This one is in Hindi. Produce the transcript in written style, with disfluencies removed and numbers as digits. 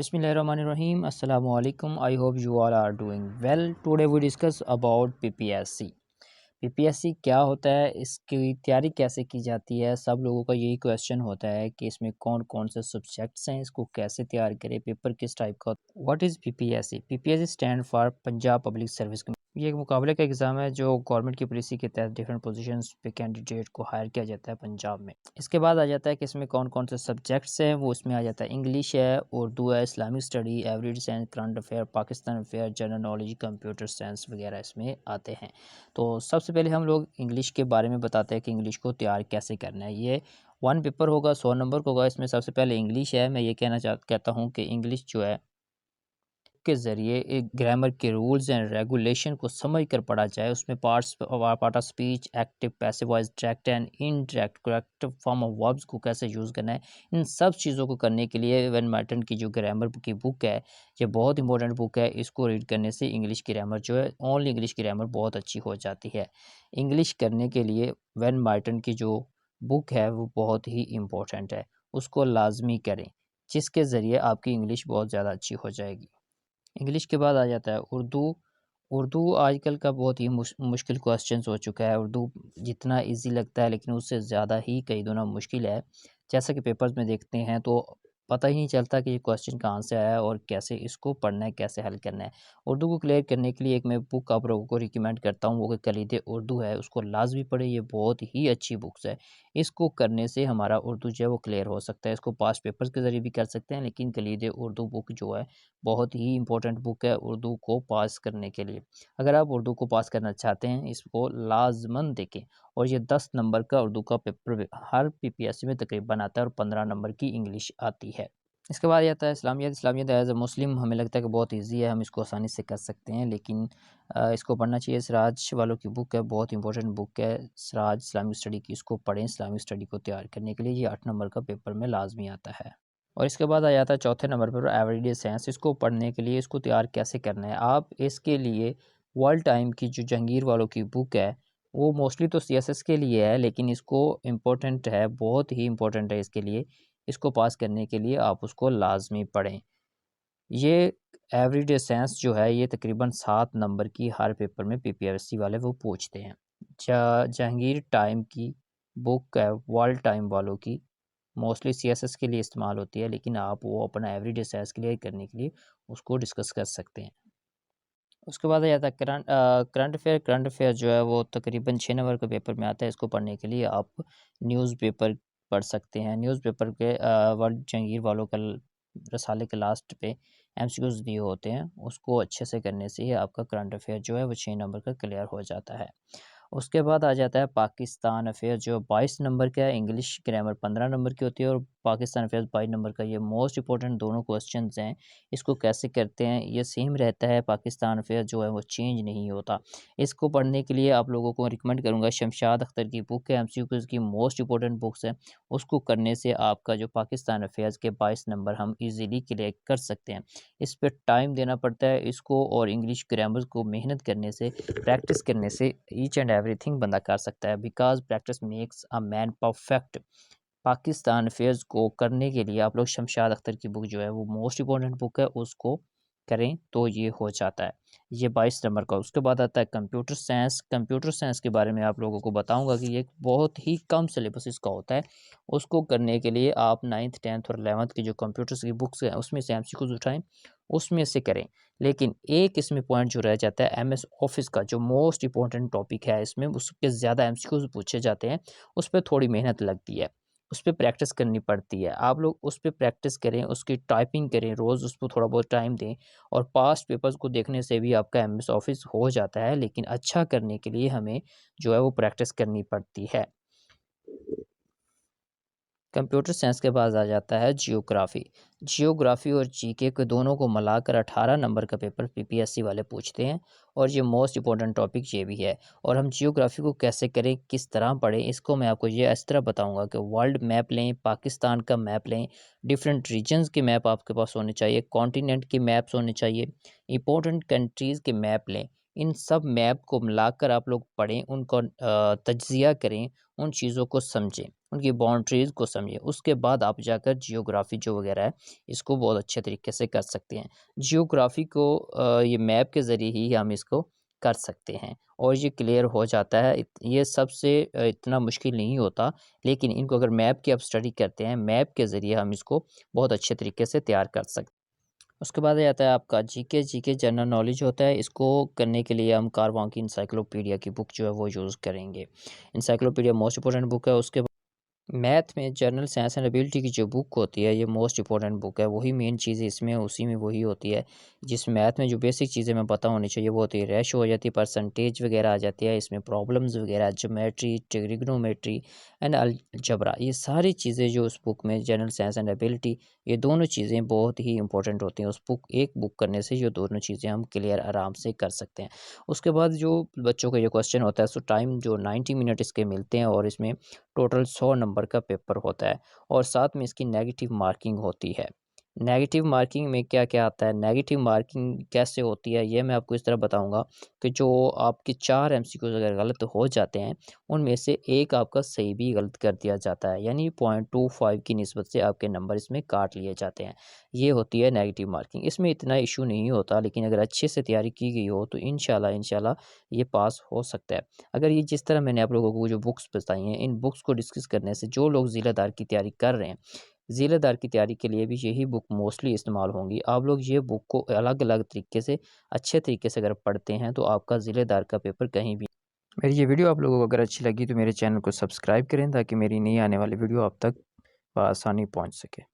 Bismillahirrahmanirrahim. Assalamu alaikum. I hope you all are doing well. Today we discuss about PPSC. PPSC क्या होता है, इसकी तैयारी कैसे की जाती है। सब लोगों का यही क्वेश्चन होता है कि इसमें कौन कौन से सब्जेक्ट्स हैं, इसको कैसे तैयार करें, पेपर किस टाइप का। What is PPSC? PPSC stand for Punjab public service commission. ये एक मुकाबले का एग्ज़ाम है जो गवर्नमेंट की पॉलिसी के तहत डिफरेंट पोजीशंस पे कैंडिडेट को हायर किया जाता है पंजाब में। इसके बाद आ जाता है कि इसमें कौन कौन से सब्जेक्ट्स हैं, वो इसमें आ जाता है इंग्लिश है, उर्दू है, Islamic study, average science, current affair, Pakistan affair, general knowledge, computer science वगैरह इसमें आते हैं। तो सबसे पहले हम लोग इंग्लिश के बारे में बताते हैं कि इंग्लिश को तैयार कैसे करना है। ये 1 पेपर होगा, 100 नंबर का होगा। इसमें सबसे पहले इंग्लिश है। मैं ये कहता हूँ कि इंग्लिश जो है के ज़रिए एक ग्रामर के रूल्स एंड रेगुलेशन को समझ कर पढ़ा जाए। उसमें part of speech, active, passive voice, direct and indirect, corrective form of verbs को कैसे यूज़ करना है। इन सब चीज़ों को करने के लिए वेन मार्टन की जो ग्रामर की बुक है, ये बहुत इंपॉर्टेंट बुक है। इसको रीड करने से इंग्लिश की ग्रामर जो है, ओनली इंग्लिश की ग्रामर बहुत अच्छी हो जाती है। इंग्लिश करने के लिए वेन मार्टन की जो बुक है वो बहुत ही इम्पोर्टेंट है, उसको लाजमी करें, जिसके ज़रिए आपकी इंग्लिश बहुत ज़्यादा अच्छी हो जाएगी। इंग्लिश के बाद आ जाता है उर्दू। उर्दू आजकल का बहुत ही मुश्किल क्वेश्चंस हो चुका है। उर्दू जितना इजी लगता है लेकिन उससे ज़्यादा ही कई गुना मुश्किल है। जैसा कि पेपर्स में देखते हैं तो पता ही नहीं चलता कि ये क्वेश्चन कहाँ से आया है और कैसे इसको पढ़ना है, कैसे हल करना है। उर्दू को क्लियर करने के लिए एक मैं बुक आप लोगों को रिकमेंड करता हूँ, वो कि कलीद उर्दू है, उसको लाजमी पढ़े। ये बहुत ही अच्छी बुक्स है। इसको करने से हमारा उर्दू जो है वो क्लियर हो सकता है। इसको पास्ट पेपर्स के ज़रिए भी कर सकते हैं, लेकिन कलीद उर्दू बुक जो है बहुत ही इम्पोर्टेंट बुक है उर्दू को पास करने के लिए। अगर आप उर्दू को पास करना चाहते हैं, इसको लाज़मन देखें। और ये 10 नंबर का उर्दू का पेपर हर पीपीएससी में तकरीबन आता है और 15 नंबर की इंग्लिश आती है। इसके बाद आता है इस्लामियत। इस्लामियत एज़ अ मुस्लिम हमें लगता है कि बहुत ईजी है, हम इसको आसानी से कर सकते हैं, लेकिन इसको पढ़ना चाहिए। सिराज वालों की बुक है, बहुत इंपॉर्टेंट बुक है सिराज इस्लामिक स्टडी की। इसको पढ़ें इस्लामिक स्टडी को तैयार करने के लिए। ये 8 नंबर का पेपर में लाजमी आता है। और इसके बाद आ जाता है चौथे नंबर पर एवरीडे साइंस। इसको पढ़ने के लिए, इसको तैयार कैसे करना है। आप इसके लिए वर्ल्ड टाइम की जो जहांगीर वालों की बुक है, वो मोस्टली तो सीएसएस के लिए है, लेकिन इसको इम्पोर्टेंट है, बहुत ही इम्पोर्टेंट है इसके लिए। इसको पास करने के लिए आप उसको लाजमी पढ़ें। ये एवरीडे साइंस जो है, ये तकरीबन 7 नंबर की हर पेपर में पीपीएससी वाले वो पूछते हैं। जहांगीर टाइम की बुक है वर्ल्ड टाइम वालों की, मोस्टली सीएसएस के लिए इस्तेमाल होती है, लेकिन आप वो अपना एवरीडे साइंस क्लियर करने के लिए उसको डिस्कस कर सकते हैं। उसके बाद आ जाता है करंट अफेयर। करंट अफेयर जो है वो तकरीबन 6 नंबर के पेपर में आता है। इसको पढ़ने के लिए आप न्यूज़पेपर पढ़ सकते हैं। न्यूज़पेपर के वर्ल्ड जहांगीर वालों का रसाले के लास्ट पे एमसीक्यूज दिए होते हैं, उसको अच्छे से करने से ही आपका करंट अफेयर जो है वो 6 नंबर का क्लियर हो जाता है। उसके बाद आ जाता है पाकिस्तान अफेयर, जो 22 नंबर का है। इंग्लिश ग्रामर 15 नंबर की होती है और पाकिस्तान अफेयर 22 नंबर का। ये मोस्ट इंपॉर्टेंट दोनों क्वेश्चंस हैं। इसको कैसे करते हैं, ये सेम रहता है। पाकिस्तान अफेयर जो है वो चेंज नहीं होता। इसको पढ़ने के लिए आप लोगों को रिकमेंड करूँगा, शमशाद अख्तर की बुक है, एमसीक्यूज़ की मोस्ट इंपॉर्टेंट बुक्स है। उसको करने से आपका जो पाकिस्तान अफेयर्स के 22 नंबर हम ईज़िली क्लियर कर सकते हैं। इस पे टाइम देना पड़ता है इसको, और इंग्लिश ग्रामर को मेहनत करने से, प्रैक्टिस करने से ईच एंड एवरीथिंग बंदा कर सकता है। Because practice makes a man perfect. Pakistan affairs को करने के लिए आप लोग शमशाद अख्तर की बुक जो है वो मोस्ट इंपॉर्टेंट बुक है, उसको करें तो ये हो जाता है। ये 22 नंबर का। उसके बाद आता है कंप्यूटर साइंस। कंप्यूटर साइंस के बारे में आप लोगों को बताऊंगा कि ये बहुत ही कम सिलेबस इसका होता है। उसको करने के लिए आप 9th 10th और 11th की जो कंप्यूटर्स की बुक्स हैं उसमें से एमसीक्यूज उठाएं, उसमें से करें। लेकिन एक इसमें पॉइंट जो रह जाता है एमएस ऑफिस का, जो मोस्ट इंपॉर्टेंट टॉपिक है, इसमें उसके ज़्यादा एमसीक्यूज पूछे जाते हैं, उस पर थोड़ी मेहनत लगती है, उस पे प्रैक्टिस करनी पड़ती है। आप लोग उस पे प्रैक्टिस करें, उसकी टाइपिंग करें, रोज़ उस पे थोड़ा बहुत टाइम दें। और पास्ट पेपर्स को देखने से भी आपका एमएस ऑफिस हो जाता है, लेकिन अच्छा करने के लिए हमें जो है वो प्रैक्टिस करनी पड़ती है। कंप्यूटर साइंस के बाद आ जाता है जियोग्राफी। जियोग्राफी और जीके के दोनों को मिलाकर 18 नंबर का पेपर पीपीएससी वाले पूछते हैं, और ये मोस्ट इंपॉर्टेंट टॉपिक ये भी है। और हम जियोग्राफी को कैसे करें, किस तरह पढ़ें, इसको मैं आपको ये इस तरह बताऊंगा कि वर्ल्ड मैप लें, पाकिस्तान का मैप लें, डिफरेंट रीजन्स के मैप आपके पास होने चाहिए, कॉन्टिनेंट के मैप्स होने चाहिए, इंपॉर्टेंट कंट्रीज़ के मैप लें। इन सब मैप को मिलाकर आप लोग पढ़ें, उनको तज्जिया करें, उन चीज़ों को समझें। उनकी बाउंड्रीज़ को समझें। उसके बाद आप जाकर जियोग्राफी जो वगैरह है इसको बहुत अच्छे तरीके से कर सकते हैं। जियोग्राफी को ये मैप के ज़रिए ही हम इसको कर सकते हैं और ये क्लियर हो जाता है। ये सबसे इतना मुश्किल नहीं होता, लेकिन इनको अगर मैप की आप स्टडी करते हैं, मैप के ज़रिए हम इसको बहुत अच्छे तरीके से तैयार कर सकते हैं। उसके बाद आ जाता है आपका जीके। जीके जनरल नॉलेज होता है, इसको करने के लिए हम कारवां की एनसाइक्लोपीडिया की बुक जो है वो यूज़ करेंगे। एनसाइक्लोपीडिया मोस्ट इंपॉर्टेंट बुक है। उसके मैथ में जनरल साइंस एंड एबिलिटी की जो बुक होती है ये मोस्ट इंपॉर्टेंट बुक है। वही मेन चीज़ है इसमें, उसी में वही होती है। जिस मैथ में जो बेसिक चीज़ें मैं पता होनी चाहिए वो होती है, रेशो हो जाती है, परसेंटेज वगैरह आ जाती है, इसमें प्रॉब्लम्स वगैरह, ज्योमेट्री, ट्रिग्नोमेट्री एंड अलजेब्रा, ये सारी चीज़ें जो उस बुक में जनरल साइंस एंड एबिलिटी, ये दोनों चीज़ें बहुत ही इंपॉर्टेंट होती हैं। उस एक बुक करने से ये दोनों चीज़ें हम क्लियर आराम से कर सकते हैं। उसके बाद जो बच्चों का ये क्वेश्चन होता है, सो टाइम जो 90 मिनट इसके मिलते हैं और इसमें टोटल 100 नंबर का पेपर होता है और साथ में इसकी नेगेटिव मार्किंग होती है। नेगेटिव मार्किंग में क्या-क्या आता है, नेगेटिव मार्किंग कैसे होती है, ये मैं आपको इस तरह बताऊँगा कि जो आपके 4 एमसीक्यूज़ अगर गलत हो जाते हैं, उनमें से एक आपका सही भी गलत कर दिया जाता है, यानी 0.25 की निस्बत से आपके नंबर इसमें काट लिए जाते हैं। ये होती है नेगेटिव मार्किंग। इसमें इतना इश्यू नहीं होता, लेकिन अगर अच्छे से तैयारी की गई हो तो इंशाल्लाह ये पास हो सकता है। अगर ये जिस तरह मैंने आप लोगों को जो बुक्स बताई हैं, इन बुक्स को डिस्कस करने से जो लोग ज़िलेदार की तैयारी कर रहे हैं, ज़िलेदार की तैयारी के लिए भी यही बुक मोस्टली इस्तेमाल होंगी। आप लोग ये बुक को अलग-अलग तरीके से, अच्छे तरीके से अगर पढ़ते हैं तो आपका ज़िलेदार का पेपर कहीं भी। मेरी ये वीडियो आप लोगों को अगर अच्छी लगी तो मेरे चैनल को सब्सक्राइब करें ताकि मेरी नई आने वाली वीडियो आप तक बआसानी पहुँच सके।